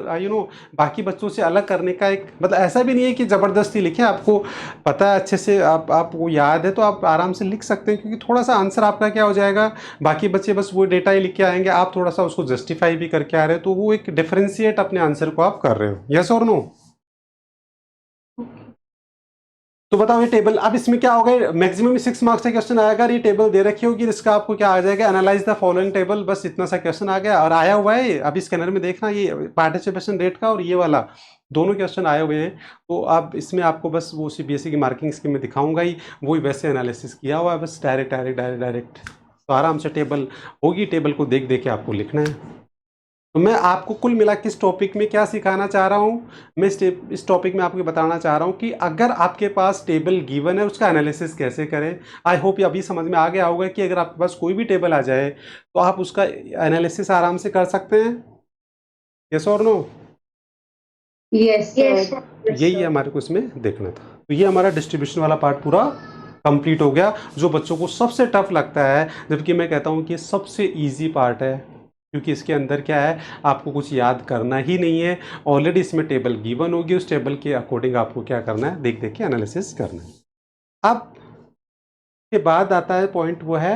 बाकी बच्चों से अलग करने का एक, मतलब ऐसा भी नहीं है कि ज़बरदस्ती लिखें, आपको पता है अच्छे से, आपको याद है तो आप आराम से लिख सकते हैं, क्योंकि थोड़ा-सा आंसर आपका क्या हो जाएगा, बाकी बच्चे बस वो डेटा ही लिख के आएँगे, आप थोड़ा-सा उसको जस्टिफाई भी करके आ रहे हो, तो वो एक डिफरेंशिएट अपने आंसर को आप कर रहे हो। येस और नो? तो बताओ ये टेबल, अब इसमें क्या होगा, मैक्सिमम 6 मार्क्स का क्वेश्चन आएगा, ये टेबल दे रखी होगी, इसका आपको क्या आ जाएगा, एनालाइज द फॉलोइंग टेबल, बस इतना सा क्वेश्चन आ गया और आया हुआ है। अभी स्कैनर में देखना, ये पार्टिसिपेशन रेट का और ये वाला दोनों क्वेश्चन आए हुए हैं। तो अब इसमें आपको बस वो सीबीएसई की मार्किंग स्कीम में दिखाऊंगा ही, वही वैसे एनालिसिस किया हुआ है, बस डायरेक्ट डायरेक्ट डायरेक्ट डायरेक्ट। तो आराम से टेबल होगी, टेबल को देख देख के आपको लिखना है। तो मैं आपको कुल मिला के इस टॉपिक में क्या सिखाना चाह रहा हूँ, मैं इस टॉपिक में आपको बताना चाह रहा हूँ कि अगर आपके पास टेबल गिवन है, उसका एनालिसिस कैसे करें। आई होप ये अभी समझ में आ गया होगा कि अगर आपके पास कोई भी टेबल आ जाए तो आप उसका एनालिसिस आराम से कर सकते हैं। यस और नो? Yes, yes sir. यही है हमारे को इसमें देखना था। तो ये हमारा डिस्ट्रीब्यूशन वाला पार्ट पूरा कंप्लीट हो गया, जो बच्चों को सबसे टफ लगता है, जबकि मैं कहता हूँ कि सबसे इजी पार्ट है, क्योंकि इसके अंदर क्या है, आपको कुछ याद करना ही नहीं है, ऑलरेडी इसमें टेबल गिवन होगी, उस टेबल के अकॉर्डिंग आपको क्या करना है, देख देख के एनालिसिस करना है। अब के बाद आता है पॉइंट, वो है,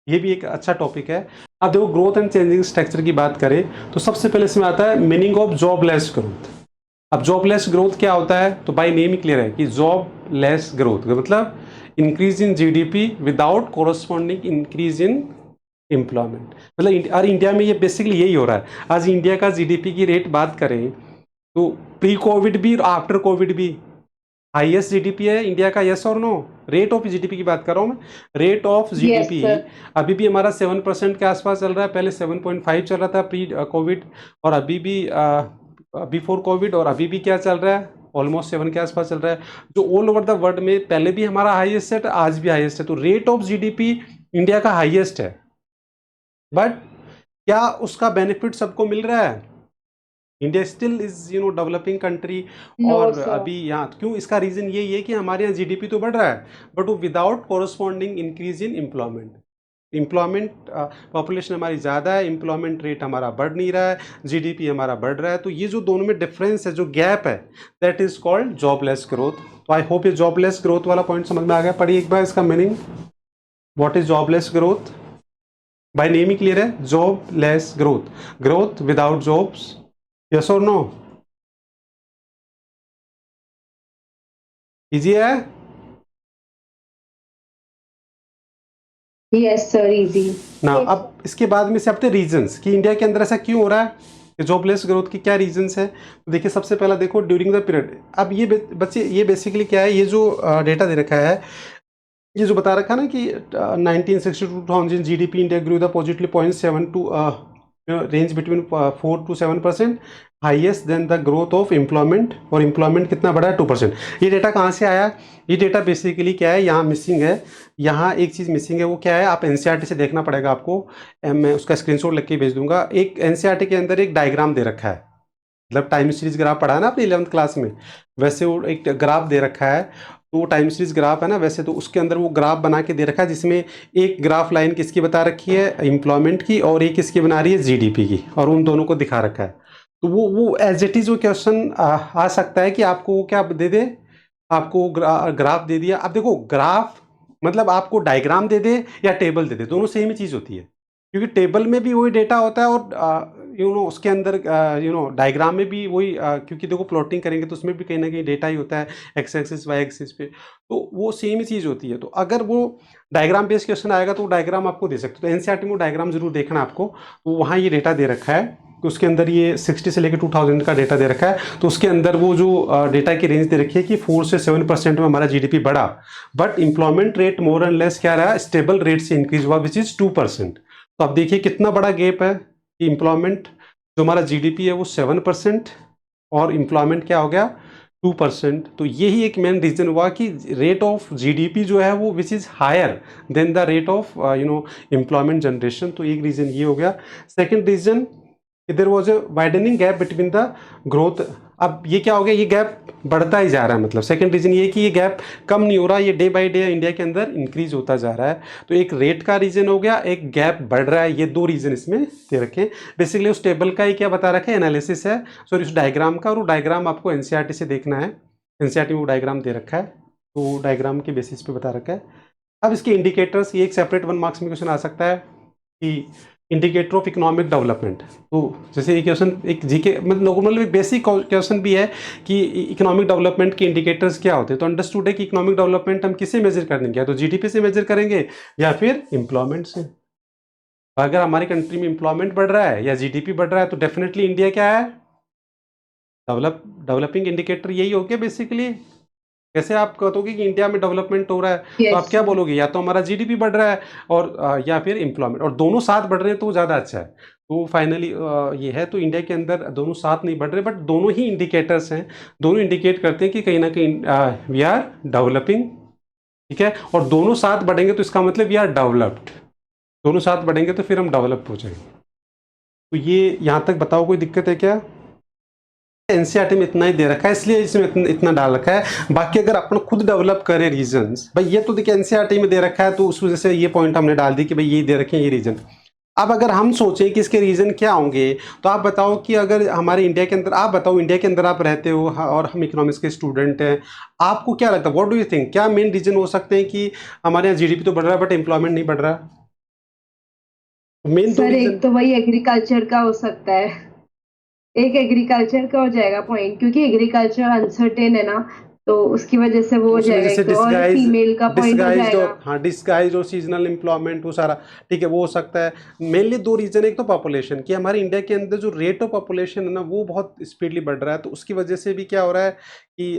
ये भी एक अच्छा टॉपिक है। अब देखो, ग्रोथ एंड चेंजिंग स्ट्रक्चर की बात करें तो सबसे पहले इसमें आता है मीनिंग ऑफ जॉबलेस ग्रोथ। अब जॉबलेस ग्रोथ क्या होता है, तो बाय नेम ही क्लियर है कि जॉबलेस ग्रोथ मतलब increase in GDP without corresponding increase in employment. मतलब और इंडिया में ये बेसिकली यही हो रहा है। आज इंडिया का जीडीपी की रेट बात करें तो प्री कोविड भी और आफ्टर कोविड भी हाईएस्ट जीडीपी है इंडिया का। यस और नो? रेट ऑफ जीडीपी की बात कर रहा हूँ मैं, rate of Yes, GDP sir. अभी भी हमारा 7% के आसपास चल रहा है। पहले 7.5 चल रहा था प्री कोविड, और अभी भी बिफोर कोविड, और अभी भी क्या चल रहा है, ऑलमोस्ट 7 के आसपास चल रहा है, जो ऑल ओवर द वर्ल्ड में पहले भी हमारा हाईएस्ट है, आज भी हाईएस्ट है। तो रेट ऑफ जीडीपी इंडिया का हाईएस्ट है, बट क्या उसका बेनिफिट सबको मिल रहा है? India still is developing country. No, और sir. अभी यहाँ क्यों, इसका रीजन यही है कि हमारे यहाँ जीडीपी तो बढ़ रहा है, बट वो without corresponding increase in employment. Employment, population हमारी ज़्यादा है, एम्प्लॉयमेंट रेट हमारा बढ़ नहीं रहा है, जीडीपी हमारा बढ़ रहा है। तो ये जो दोनों में डिफरेंस है, जो गैप है, that is called jobless growth. तो आई होप ये जॉबलेस ग्रोथ वाला पॉइंट समझ में आ गया। पढ़िए एक बार इसका meaning, what is jobless growth. By name ही क्लियर है, jobless growth, growth without jobs. Yes और नो? इजी है? Yes, sir. Easy. ना Yes, अब इसके बाद में से अपने रीजंस कि इंडिया के अंदर ऐसा क्यों हो रहा है, जॉबलेस ग्रोथ की क्या रीजंस है। तो देखिए, सबसे पहला देखो ड्यूरिंग द पीरियड। अब ये बच्चे, ये बेसिकली क्या है, ये जो डेटा दे रखा है, ये जो बता रखा है ना कि 1960 GDP India grow the positively 0.7 to range between 4 to 7%, highest than the growth of employment, और एम्प्लॉयमेंट कितना बढ़ा है, 2%। ये डेटा कहाँ से आया? ये डेटा बेसिकली क्या है, यहाँ मिसिंग है, यहाँ एक चीज़ मिसिंग है, वो क्या है, आप एनसीईआरटी से देखना पड़ेगा आपको। मैं उसका स्क्रीनशॉट लेके भेज दूंगा। एक एनसीईआरटी के अंदर एक डायग्राम दे रखा है, मतलब टाइम सीरीज ग्राफ पढ़ा है ना आपने 11th क्लास में, वैसे वो एक ग्राफ दे रखा है। तो वो टाइम सीरीज ग्राफ है ना, वैसे तो उसके अंदर वो ग्राफ बना के दे रखा है, जिसमें एक ग्राफ लाइन किसकी बता रखी है, एम्प्लॉयमेंट की, और एक किसकी बना रही है, जीडीपी की, और उन दोनों को दिखा रखा है। तो वो एज इट इज वो क्वेश्चन आ सकता है कि आपको वो क्या दे दे, आपको ग्राफ दे दिया। अब देखो, ग्राफ मतलब आपको डायग्राम दे दे या टेबल दे दे, दोनों सेम ही चीज़ होती है, क्योंकि टेबल में भी वही डेटा होता है, और उसके अंदर डायग्राम में भी वही, क्योंकि देखो प्लॉटिंग करेंगे तो उसमें भी कहीं ना कहीं डेटा ही होता है, एक्स एक्सिस वाई एक्सिस पे, तो वो सेम ही चीज़ होती है। तो अगर वो डायग्राम बेस्ड क्वेश्चन आएगा तो वो डायग्राम आपको दे सकते हो। तो एनसीईआरटी में वो डायग्राम जरूर देखना आपको, तो वहाँ ये डेटा दे रखा है, तो उसके अंदर ये 60 से लेकर 2000 का डेटा दे रखा है। तो उसके अंदर वो जो डेटा की रेंज दे रखी है कि 4 से 7% में हमारा जीडीपी बढ़ा, but employment rate more and less क्या रहा, स्टेबल रेट से इंक्रीज हुआ, विच इज 2%। तो अब देखिए कितना बड़ा गैप है कि इंप्लॉयमेंट, जो हमारा जीडीपी है वो 7%, और इंप्लॉयमेंट क्या हो गया, 2%। तो यही एक मेन रीजन हुआ कि रेट ऑफ जीडीपी जो है वो which is higher than the rate of employment generation. तो एक रीज़न ये हो गया। Second reason, there was a widening gap between the growth. अब ये क्या हो गया, ये गैप बढ़ता ही जा रहा है, मतलब सेकंड रीजन ये कि ये गैप कम नहीं हो रहा, ये डे बाय डे इंडिया के अंदर इंक्रीज होता जा रहा है। तो एक रेट का रीजन हो गया, एक गैप बढ़ रहा है, ये दो रीजन इसमें दे रखे हैं। बेसिकली उस टेबल का ही क्या बता रखा है, एनालिसिस है, सॉरी उस डायग्राम का, और वो डायग्राम आपको एनसीईआरटी से देखना है। एनसीईआरटी में वो डायग्राम दे रखा है, तो डायग्राम के बेसिस पे बता रखा है। अब इसके इंडिकेटर्स, ये एक सेपरेट 1 मार्क्स में क्वेश्चन आ सकता है कि इंडिकेटर ऑफ इकोनॉमिक डेवलपमेंट। तो जैसे ये क्वेश्चन एक जीके मतलब नॉर्मल बेसिक क्वेश्चन भी है कि इकोनॉमिक डेवलपमेंट के इंडिकेटर्स क्या होते हैं। तो अंडरस्टूड है कि इकोनॉमिक डेवलपमेंट हम किससे मेजर करेंगे, या तो जीडीपी से मेजर करेंगे या फिर एम्प्लॉयमेंट से। अगर हमारी कंट्री में एम्प्लॉयमेंट बढ़ रहा है या जीडीपी बढ़ रहा है तो डेफिनेटली इंडिया क्या है, डेवलपिंग इंडिकेटर यही हो गया बेसिकली। कैसे आप कहोगे कि इंडिया में डेवलपमेंट हो रहा है, तो आप Yes. क्या बोलोगे, या तो हमारा जीडीपी बढ़ रहा है और या फिर एम्प्लॉयमेंट, और दोनों साथ बढ़ रहे हैं तो ज़्यादा अच्छा है। तो फाइनली ये है, तो इंडिया के अंदर दोनों साथ नहीं बढ़ रहे, बट दोनों ही इंडिकेटर्स हैं, दोनों इंडिकेट करते हैं कि कहीं ना कहीं वी आर डेवलपिंग, ठीक है। और दोनों साथ बढ़ेंगे तो इसका मतलब वी आर डेवलप्ड, दोनों साथ बढ़ेंगे तो फिर हम डेवलप हो जाएंगे। तो ये यहाँ तक बताओ, कोई दिक्कत है क्या? एनसीईआरटी में इतना ही दे रखा है, इसलिए इसमें इतना डाल रखा है। बाकी अगर अपन खुद डेवलप करें रीजंस, भाई ये तो देखिए एनसीईआरटी में दे रखा है, तो उस वजह से ये पॉइंट हमने डाल दी कि भाई ये दे रखे हैं ये रीजन। अब अगर हम सोचें कि इसके रीजन क्या होंगे, तो आप बताओ कि अगर हमारे इंडिया के अंदर, आप बताओ इंडिया के अंदर आप रहते हो और हम इकोनॉमिक्स के स्टूडेंट हैं, आपको क्या लगता है, व्हाट डू यू थिंक, क्या मेन रीजन हो सकते हैं कि हमारे यहाँ जीडीपी तो बढ़ रहा है बट एम्प्लॉयमेंट नहीं बढ़ रहा? मेन दो सर रीजन। एक तो वही एग्रीकल्चर का हो सकता है, एक एग्रीकल्चर का हो जाएगा पॉइंट, क्योंकि एग्रीकल्चर अनसर्टेन है ना, तो उसकी वजह से वो हो उस जाएगा वजह से एक तो, और फीमेल का पॉइंट हो डिस्गाइज जाएगा। और हाँ डिस्गाइज और सीजनल एम्प्लॉयमेंट वो सारा, ठीक है, वो हो सकता है। मेनली दो रीजन, एक तो पॉपुलेशन कि हमारे इंडिया के अंदर जो रेट ऑफ पॉपुलेशन है ना वो बहुत स्पीडली बढ़ रहा है, तो उसकी वजह से भी क्या हो रहा है कि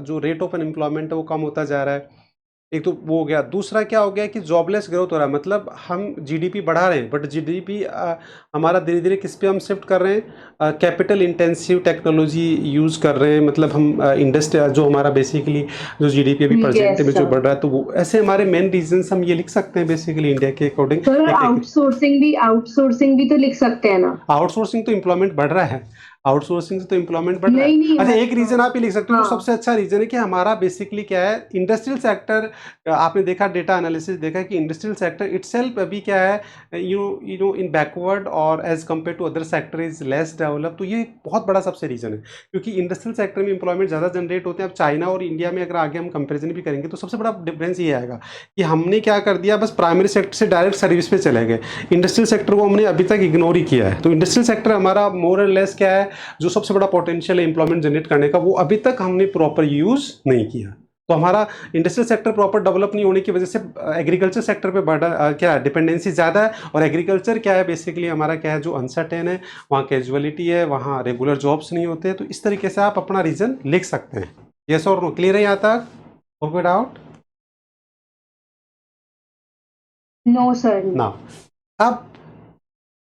जो रेट ऑफ अनएम्प्लॉयमेंट है वो कम होता जा रहा है। एक तो वो हो गया, दूसरा क्या हो गया कि जॉबलेस ग्रोथ हो रहा है, मतलब हम जीडीपी बढ़ा रहे हैं बट जीडीपी हमारा धीरे धीरे किस पे हम शिफ्ट कर रहे हैं, कैपिटल इंटेंसिव टेक्नोलॉजी यूज़ कर रहे हैं, मतलब हम इंडस्ट्री जो हमारा बेसिकली जो जीडीपी अभी प्रेजेंट Yes, में जो sir. बढ़ रहा है, तो वो ऐसे हमारे मेन रीजंस हम ये लिख सकते हैं बेसिकली इंडिया के अकॉर्डिंग। सर आउटसोर्सिंग भी तो लिख सकते हैं ना। आउटसोर्सिंग तो एम्प्लॉयमेंट बढ़ रहा है, आउटसोर्सिंग से तो एम्प्लॉयमेंट बढ़ रहा है। नहीं नहीं अच्छा है एक रीजन आप ये लिख सकते हो, जो हाँ। सबसे अच्छा रीजन है कि हमारा बेसिकली क्या है, इंडस्ट्रियल सेक्टर, आपने देखा डेटा एनालिसिस देखा कि इंडस्ट्रियल सेक्टर इटसेल्फ अभी क्या है, यू नो इन बैकवर्ड और as compare to other sector is less develop. तो ये एक बहुत बड़ा सबसे रीजन है, क्योंकि इंडस्ट्रियल सेक्टर में इंप्लॉयमेंट ज़्यादा जनरेट होते हैं। अब चाइना और इंडिया में अगर आगे हम कंपेरिजन भी करेंगे तो सबसे बड़ा डिफरेंस ये आएगा कि हमने क्या कर दिया, बस प्राइमरी सेक्टर से डायरेक्ट सर्विस पे चले गए, इंडस्ट्रियल सेक्टर को हमने अभी तक इग्नोर ही किया है। तो इंडस्ट्रियल सेक्टर हमारा मोर एंड लेस क्या है, जो सबसे बड़ा पोटेंशियल है एम्प्लॉयमेंट जनरेट करने का, वो अभी तक हमने प्रॉपर यूज नहीं किया। तो हमारा इंडस्ट्रियल सेक्टर प्रॉपर डेवलप नहीं होने की वजह से एग्रीकल्चर सेक्टर पे बड़ा क्या डिपेंडेंसी ज़्यादा है, और एग्रीकल्चर क्या है बेसिकली हमारा क्या है, जो अनसर्टेन है, वहाँ कैजुअलिटी है, वहाँ रेगुलर जॉब्स नहीं होते। तो इस तरीके से आप अपना रीजन लिख सकते हैं। यस और नो, क्लियर है यहाँ तक? और कोई डाउट? No sir. ना। अब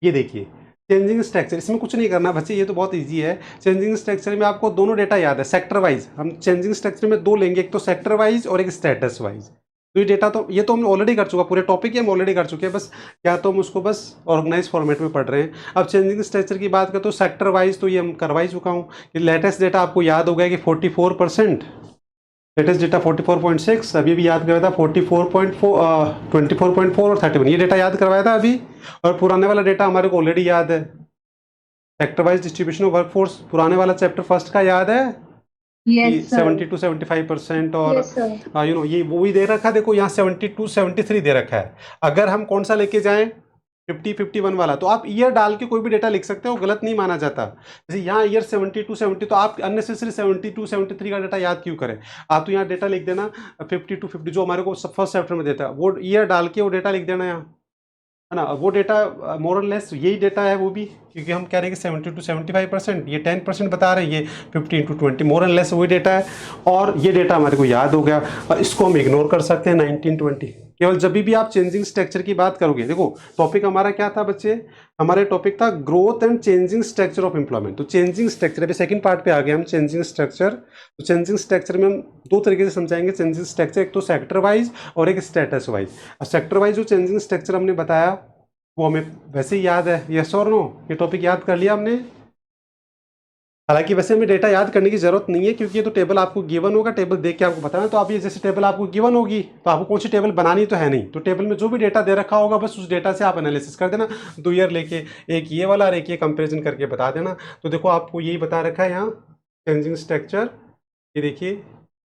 ये देखिए चेंजिंग स्ट्रक्चर, इसमें कुछ नहीं करना बच्चे, ये तो बहुत इजी है। चेंजिंग स्ट्रक्चर में आपको दोनों डेटा याद है, सेक्टर वाइज हम चेंजिंग स्ट्रक्चर में दो लेंगे, एक तो सेक्टर वाइज और एक स्टेटस वाइज। तो ये डेटा तो ये तो हम ऑलरेडी कर चुका, पूरे टॉपिक ही हम ऑलरेडी कर चुके हैं, बस क्या तो हम उसको बस ऑर्गेनाइज फॉर्मेट में पढ़ रहे हैं। अब चेंजिंग स्ट्रक्चर की बात करें तो सेक्टर वाइज तो ये हम करवा ही चुका हूँ कि लेटेस्ट डेटा आपको याद हो गया कि 44%, लेटेस्ट डेटा 44.6, अभी भी याद करवाया था 44.4, 24.4 और 31, ये डेटा याद करवाया था अभी। और पुराने वाला डेटा हमारे को ऑलरेडी याद है, sector wise distribution of workforce, पुराने वाला चैप्टर फर्स्ट का याद है कि यस सर। 70 to 75%, और यस सर। यू नो ये वो भी दे रखा है, देखो यहाँ 72 73 दे रखा है। अगर हम कौन सा लेके जाएं 50 51 वाला, तो आप ईयर डाल के कोई भी डेटा लिख सकते हो, गलत नहीं माना जाता। जैसे यहाँ ईयर 72 70, तो आप अननेसेसरी 72 73 का डेटा याद क्यों करें, आप तो यहाँ डेटा लिख देना 50 to 50 जो हमारे को फर्स्ट चैप्टर में देता है, वो ईयर डाल के वो डेटा लिख देना यहाँ, है ना। वो डेटा मोर और लेस यही डेटा है वो भी, क्योंकि हम कह रहे हैं कि 70 to 75%, ये 10% बता रहे हैं, ये 50 into 20 मोर एंड लेस वही डेटा है। और ये डेटा हमारे को याद हो गया, और इसको हम इग्नोर कर सकते हैं 1920। केवल जब भी आप चेंजिंग स्ट्रक्चर की बात करोगे, देखो टॉपिक हमारा क्या था बच्चे, हमारे टॉपिक था growth and changing structure of employment. तो चेंजिंग स्ट्रक्चर, अभी सेकंड पार्ट पे आ गए हम, चेंजिंग स्ट्रक्चर। तो चेंजिंग स्ट्रक्चर में हम दो तरीके से समझाएंगे चेंजिंग स्ट्रक्चर, एक तो सेक्टर वाइज और एक स्टेटस वाइज। सेक्टर वाइज जो चेंजिंग स्ट्रक्चर हमने बताया वो हमें वैसे ही याद है, यस और नो, ये टॉपिक याद कर लिया हमने। हालांकि वैसे हमें डेटा याद करने की जरूरत नहीं है, क्योंकि ये तो टेबल आपको गिवन होगा, टेबल देख के आपको बताना। तो आप ये जैसे टेबल आपको गिवन होगी तो आपको कौन सी टेबल बनानी तो है नहीं, तो टेबल में जो भी डेटा दे रखा होगा बस उस डेटा से आप एनालिसिस कर देना, 2 ईयर लेके, एक ये वाला और एक ये कंपेरिजन करके बता देना। तो देखो आपको यही बता रखा है यहाँ चेंजिंग स्ट्रक्चर, ये देखिए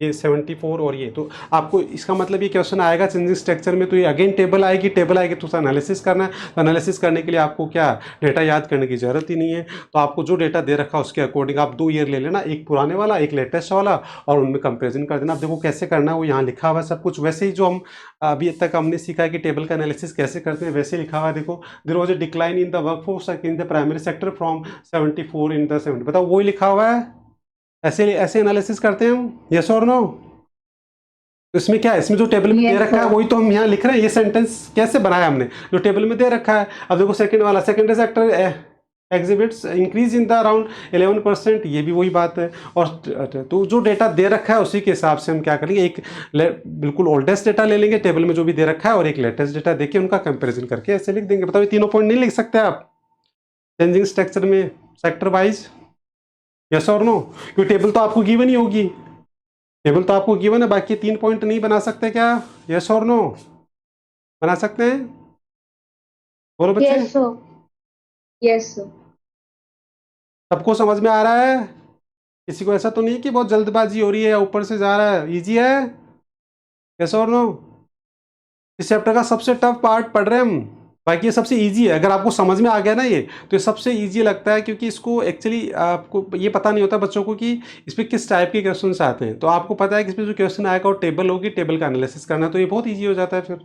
ये 74 और ये, तो आपको इसका मतलब ये क्वेश्चन आएगा चेंजिंग स्ट्रक्चर में, तो ये अगेन टेबल आएगी तो उसे एनालिसिस करना है। तो एनालिसिस करने के लिए आपको क्या डेटा याद करने की जरूरत ही नहीं है। तो आपको जो डेटा दे रखा है उसके अकॉर्डिंग आप 2 ईयर ले लेना, एक पुराने वाला एक लेटेस्ट वाला, और उनमें कंपेरिजन कर देना। आप देखो कैसे करना है, वो यहाँ लिखा हुआ है सब कुछ, वैसे ही जो हम अभी तक हमने सीखा है कि टेबल का एनालिसिस कैसे करते हैं वैसे लिखा हुआ है। देखो there was a decline in the workforce in the primary sector from 74 in the 70, बताओ वही लिखा हुआ है, ऐसे ऐसे एनालिसिस करते हैं हम, यस और नो। तो इसमें क्या है, इसमें जो टेबल में दे Yes, रखा है sir. वही तो हम यहाँ लिख रहे हैं। ये सेंटेंस कैसे बनाया हमने, जो टेबल में दे रखा है। अब देखो सेकंड वाला, secondary sector exhibits increase in the around 11%, ये भी वही बात है। और तो जो डेटा दे रखा है उसी के हिसाब से हम क्या करेंगे, एक बिल्कुल ओल्डेस्ट डेटा ले लेंगे टेबल में जो भी दे रखा है, और एक लेटेस्ट डेटा देके उनका कंपेरिजन करके ऐसे लिख देंगे। बताओ ये तीनों पॉइंट नहीं लिख सकते आप चेंजिंग स्ट्रक्चर में सेक्टर वाइज, यस और नो, क्योंकि टेबल तो आपको गिवन ही होगी, टेबल तो आपको गिवन है, बाकी 3 पॉइंट नहीं बना सकते क्या, यस और नो, बना सकते हैं, बोलो बच्चे। Yes, sir. Yes, sir. सबको समझ में आ रहा है, किसी को ऐसा तो नहीं कि बहुत जल्दबाजी हो रही है या ऊपर से जा रहा है, इजी है, यस और नो। इस चैप्टर का सबसे टफ पार्ट पढ़ रहे हैं हम, बाकी ये सबसे इजी है। अगर आपको समझ में आ गया ना ये, तो ये सबसे इजी लगता है, क्योंकि इसको एक्चुअली आपको ये पता नहीं होता बच्चों को कि इस पर किस टाइप के क्वेश्चन आते हैं। तो आपको पता है कि इस पर जो क्वेश्चन आएगा वो टेबल होगी, टेबल का एनालिसिस करना, तो ये बहुत ईजी हो जाता है फिर।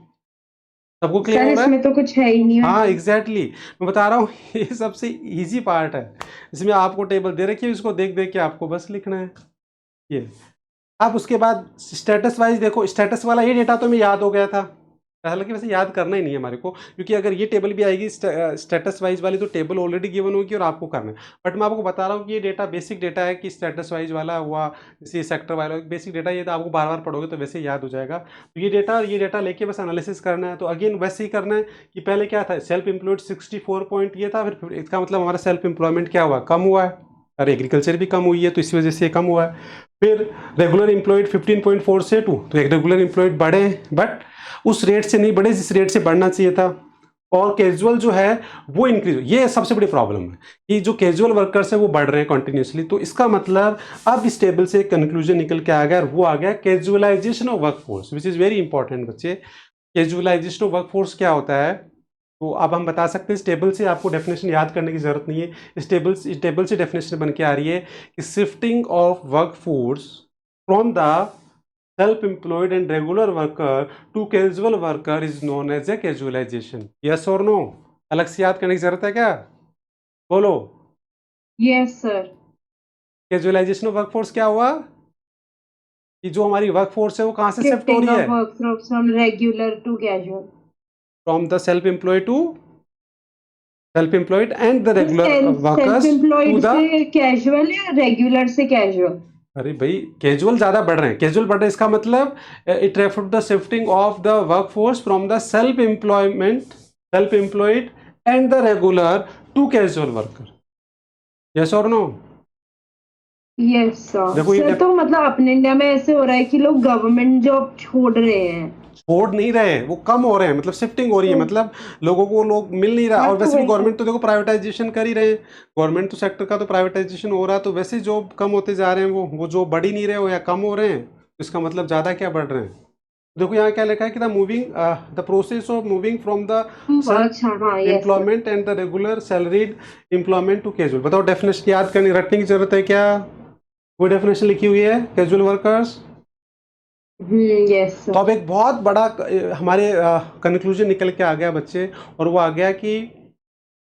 सबको क्लियर सर हो रहा है? इसमें तो कुछ है ही नहीं। हाँ एग्जैक्टली मैं बता रहा हूँ ये सबसे इजी पार्ट है, इसमें आपको टेबल दे रखी है, इसको देख देख के आपको बस लिखना है ये। अब उसके बाद स्टेटस वाइज देखो, स्टेटस वाला ये डेटा तो हमें याद हो गया था, हालांकि वैसे याद करना ही नहीं है हमारे को, क्योंकि अगर ये टेबल भी आएगी स्टेटस वाइज वाली तो टेबल ऑलरेडी गिवन होगी और आपको करना है। बट मैं आपको बता रहा हूँ कि ये डेटा बेसिक डेटा है, कि स्टेटस वाइज वाला हुआ, जैसे सेक्टर वाला बेसिक डेटा, ये तो आपको बार बार पढ़ोगे तो वैसे याद हो जाएगा। तो ये डेटा लेके बस एनालिसिस करना है। तो अगेन वैसे ही करना है कि पहले क्या था, सेल्फ एम्प्लॉयड 64 पॉइंट ये था, फिर इसका मतलब हमारा सेल्फ एम्प्लॉयमेंट क्या हुआ, कम हुआ है, और एग्रीकल्चर भी कम हुई है तो इसी वजह से कम हुआ है। फिर रेगुलर एम्प्लॉयड 15.4 से 2, तो एक रेगुलर एम्प्लॉयड बढ़े हैं बट उस रेट से नहीं बढ़े जिस रेट से बढ़ना चाहिए था, और कैजुअल जो है वो इंक्रीज, ये सबसे बड़ी प्रॉब्लम है कि जो कैजुअल वर्कर्स है वो बढ़ रहे हैं कंटिन्यूसली। तो इसका मतलब अब इस टेबल से कंक्लूजन निकल के आ गया, और वो आ गया casualisation of workforce, which is very important बच्चे। कैजुअलाइजेशन ऑफ वर्कफोर्स क्या होता है, तो अब हम बता सकते हैं इस टेबल से, आपको डेफिनेशन याद करने की जरूरत नहीं है, इस टेबल से डेफिनेशन बन के आ रही है कि shifting of workforce from the self employed and regular worker to casual worker is known as a casualisation, yes और नो। अलग से याद करने की जरूरत है क्या, बोलो। Yes sir. Casualisation of workforce क्या हुआ, कि जो हमारी वर्कफोर्स है वो कहाँ से शिफ्ट हो रही है, from regular to casual, from the self employed to self employed and the regular workers self to employed the, से कैजुअल या रेगुलर से कैजुअल। अरे भाई कैजुअल ज्यादा बढ़ रहे हैं, कैजुअल बढ़ रहे हैं इसका मतलब it refer to the shifting of the workforce from the self employed and the regular to casual worker, yes और नो। Yes sir. देखो ये सर तो मतलब अपने इंडिया में ऐसे हो रहा है कि लोग गवर्नमेंट जॉब छोड़ रहे हैं, छोड़ नहीं रहे, वो कम हो रहे हैं, मतलब शिफ्टिंग हो रही है, मतलब लोगों को लोग मिल नहीं रहा। हाँ, और तो वैसे भी वही गवर्नमेंट तो देखो प्राइवेटाइजेशन कर ही रहे हैं, गवर्नमेंट तो सेक्टर का तो प्राइवेटाइजेशन हो रहा है, तो वैसे जॉब कम होते जा रहे हैं, वो जॉब बढ़ ही नहीं रहे हो या कम हो रहे हैं, तो इसका मतलब ज़्यादा क्या बढ़ रहे हैं। देखो यहाँ क्या लिखा है कि the process of moving from the अच्छा हाँ yes employment and the regular salaried employment to casual. बताओ डेफिनेशन याद करनी रटने की जरूरत है क्या, वो डेफिनेशन लिखी हुई है कैजुअल वर्कर्स। यस तो अब एक बहुत बड़ा हमारे कंक्लूजन निकल के आ गया बच्चे, और वो आ गया कि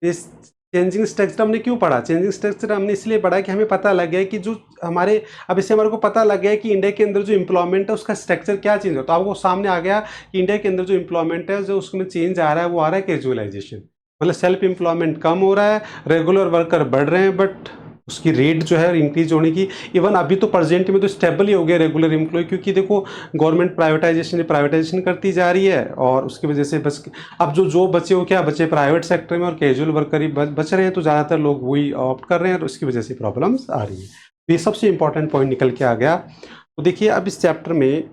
इस चेंजिंग स्ट्रक्चर हमने क्यों पढ़ा, चेंजिंग स्ट्रक्चर हमने इसलिए पढ़ा कि हमें पता लग गया कि जो हमारे, अब इससे हमारे को पता लग गया कि इंडिया के अंदर जो एम्प्लॉयमेंट है उसका स्ट्रक्चर क्या चेंज हो। तो आपको सामने आ गया कि इंडिया के अंदर जो एम्प्लॉयमेंट है जो उसमें चेंज आ रहा है वो आ रहा है कैजुअलाइजेशन, मतलब सेल्फ एम्प्लॉयमेंट कम हो रहा है, रेगुलर वर्कर बढ़ रहे हैं, बट उसकी रेट जो है इंक्रीज होने की। इवन अभी तो प्रेजेंट में तो स्टेबल ही हो गया रेगुलर एम्प्लॉय, क्योंकि देखो गवर्नमेंट प्राइवेटाइजेशन करती जा रही है, और उसकी वजह से बस अब जो बचे वो क्या बचे, प्राइवेट सेक्टर में और कैजुअल वर्कर ही बच रहे हैं, तो ज़्यादातर लोग वही ऑप्ट कर रहे हैं, और उसकी वजह से प्रॉब्लम्स आ रही है। तो ये सबसे इंपॉर्टेंट पॉइंट निकल के आ गया। तो देखिए अब इस चैप्टर में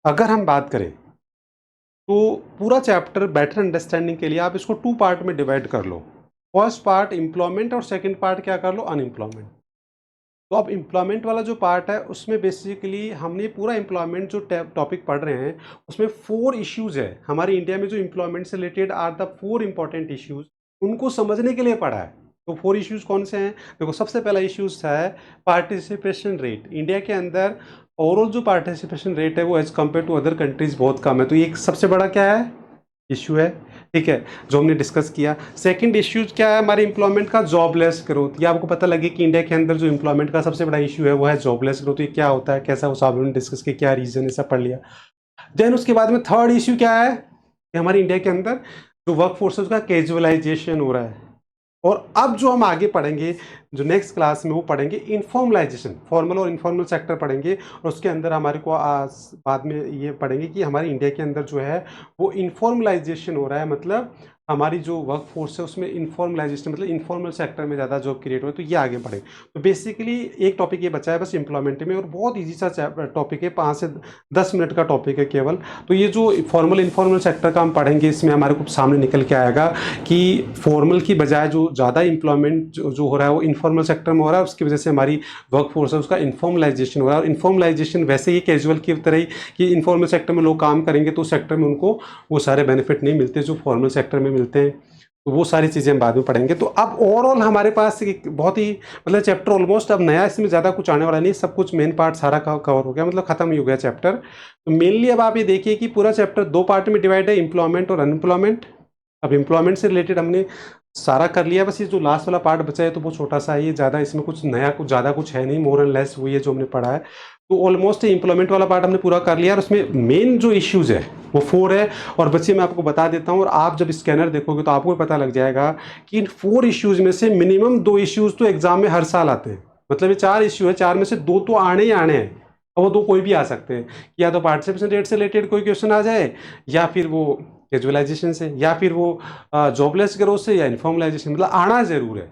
अगर हम बात करें तो पूरा चैप्टर बेटर अंडरस्टैंडिंग के लिए आप इसको 2 पार्ट में डिवाइड कर लो। फर्स्ट पार्ट एम्प्लॉयमेंट और सेकंड पार्ट क्या कर लो, अनएम्प्लॉयमेंट। तो अब एम्प्लॉयमेंट वाला जो पार्ट है उसमें बेसिकली हमने पूरा एम्प्लॉयमेंट जो टॉपिक पढ़ रहे हैं उसमें 4 इश्यूज़ है। हमारे इंडिया में जो एम्प्लॉयमेंट से related are the 4 important issues, उनको समझने के लिए पढ़ा है। तो 4 इश्यूज़ कौन से हैं? देखो सबसे पहला इश्यूज़ है पार्टिसिपेशन रेट। इंडिया के अंदर ओवरऑल जो पार्टिसिपेशन रेट है वो as compare to other countries बहुत कम है। तो ये एक सबसे बड़ा क्या है, इश्यू है, ठीक है, जो हमने डिस्कस किया। सेकंड इश्यू क्या है हमारे एम्प्लॉयमेंट का, जॉबलेस ग्रोथ। ये आपको पता लगे कि इंडिया के अंदर जो एम्प्लॉयमेंट का सबसे बड़ा इश्यू है वो है जॉबलेस ग्रोथ। ये क्या होता है, कैसा, उस आपने डिस्कस किया, क्या रीजन है, सब पढ़ लिया। देन उसके बाद में थर्ड इश्यू क्या है कि हमारे इंडिया के अंदर जो वर्क फोर्स है उसका कैजुअलाइजेशन हो रहा है। और अब जो हम आगे पढ़ेंगे जो नेक्स्ट क्लास में वो पढ़ेंगे इनफॉर्मलाइजेशन, फॉर्मल और इनफॉर्मल सेक्टर पढ़ेंगे, और उसके अंदर हमारे को बाद में ये पढ़ेंगे कि हमारे इंडिया के अंदर जो है वो इनफॉर्मलाइजेशन हो रहा है, मतलब हमारी जो वर्क फोर्स है उसमें इनफॉर्मलाइजेशन, मतलब इनफॉर्मल सेक्टर में ज़्यादा जॉब क्रिएट हो है। तो ये आगे बढ़े। तो बेसिकली एक टॉपिक ये बचा है बस एम्प्लॉयमेंट में, और बहुत ईजी सा टॉपिक है, 5 से 10 मिनट का टॉपिक है केवल। तो ये जो फॉर्मल इनफॉर्मल सेक्टर का हम पढ़ेंगे इसमें हमारे को सामने निकल के आएगा कि फॉर्मल की बजाय जो ज़्यादा एम्प्लॉयमेंट जो हो रहा है वो इनफॉर्मल सेक्टर में हो रहा है, उसकी वजह से हमारी वर्क फोर्स है उसका इनफॉर्मलाइजेशन हो रहा है। और इनफॉर्मलाइजेशन वैसे ही कैजुअल की तरह ही कि इनफॉर्मल सेक्टर में लोग काम करेंगे तो सेक्टर में उनको वो सारे बेनिफिट नहीं मिलते जो फॉर्मल सेक्टर में मिलते हैं। तो वो सारी चीज़ें हम बाद में पढ़ेंगे। तो अब ओवरऑल हमारे पास एक बहुत ही मतलब चैप्टर ऑलमोस्ट अब नया, इसमें ज़्यादा कुछ आने वाला नहीं, सब कुछ मेन पार्ट सारा कवर हो गया, मतलब खत्म ही हो गया चैप्टर। तो मेनली अब आप ये देखिए कि पूरा चैप्टर 2 पार्ट में डिवाइड है, एम्प्लॉयमेंट और अनएम्प्लॉयमेंट। अब एम्प्लॉयमेंट से रिलेटेड हमने सारा कर लिया, बस ये जो लास्ट वाला पार्ट बचा है तो वो छोटा सा है, ये ज़्यादा इसमें कुछ नया कुछ ज़्यादा कुछ है नहीं, मोर एंड लेस वही है जो हमने पढ़ा है। तो ऑलमोस्ट एम्प्लॉयमेंट वाला पार्ट हमने पूरा कर लिया, और उसमें मेन जो इश्यूज़ है वो 4 है। और बच्चे मैं आपको बता देता हूँ, और आप जब स्कैनर देखोगे तो आपको पता लग जाएगा कि इन 4 इश्यूज़ में से मिनिमम 2 इश्यूज़ तो एग्जाम में हर साल आते हैं। मतलब ये 4 इश्यू है, 4 में से 2 तो आने ही आने हैं, और वो 2 कोई भी आ सकते हैं, या तो पार्टिसिपेशन रेट से रिलेटेड कोई क्वेश्चन आ जाए, या फिर वो कैजुअलाइजेशन से, या फिर वो जॉबलेस ग्रोथ से, या इनफॉर्मलाइजेशन, मतलब आना ज़रूर है,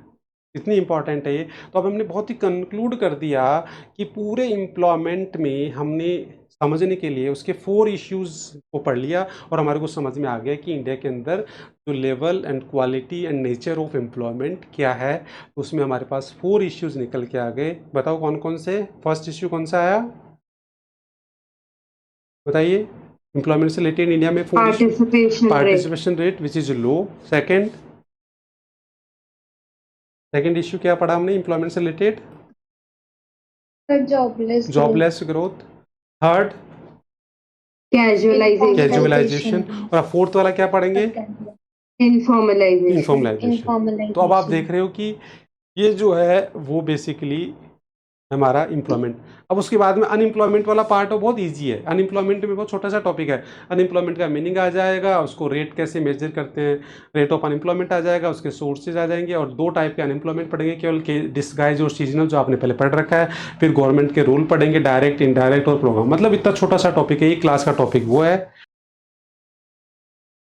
इतनी इंपॉर्टेंट है ये। तो अब हमने बहुत ही कंक्लूड कर दिया कि पूरे एम्प्लॉयमेंट में हमने समझने के लिए उसके 4 इश्यूज़ को पढ़ लिया, और हमारे को समझ में आ गया कि इंडिया के अंदर जो level and quality and nature of employment क्या है। तो उसमें हमारे पास 4 इश्यूज़ निकल के आ गए। बताओ कौन कौन से। फर्स्ट इश्यू कौन सा आया, बताइए। एम्प्लॉयमेंट से रिलेटेड इंडिया में 4 participation rate which is low. Second issue क्या पढ़ा हमने एम्प्लॉयमेंट से related, jobless growth. Third casualisation. और अब फोर्थ वाला क्या पढ़ेंगे, इनफॉर्मलाइजेशन। तो अब आप देख रहे हो कि ये जो है वो बेसिकली हमारा एम्प्लॉयमेंट। अब उसके बाद में अनएम्प्लॉयमेंट वाला पार्ट है, बहुत इजी है। अनएम्प्लॉयमेंट में बहुत छोटा सा टॉपिक है। अनएम्प्लॉयमेंट का मीनिंग आ जाएगा, उसको रेट कैसे मेजर करते हैं, रेट ऑफ अनएम्प्लॉयमेंट आ जाएगा, उसके सोर्सेज आ जाएंगे, और 2 टाइप के अनएम्प्लॉयमेंट पढ़ेंगे, केवल के डिस्गाइज और सीजनल जो आपने पहले पढ़ रखा है। फिर गवर्नमेंट के रूल पढ़ेंगे, डायरेक्ट, इनडायरेक्ट और प्रोग्राम। मतलब इतना छोटा सा टॉपिक है, एक क्लास का टॉपिक वो है।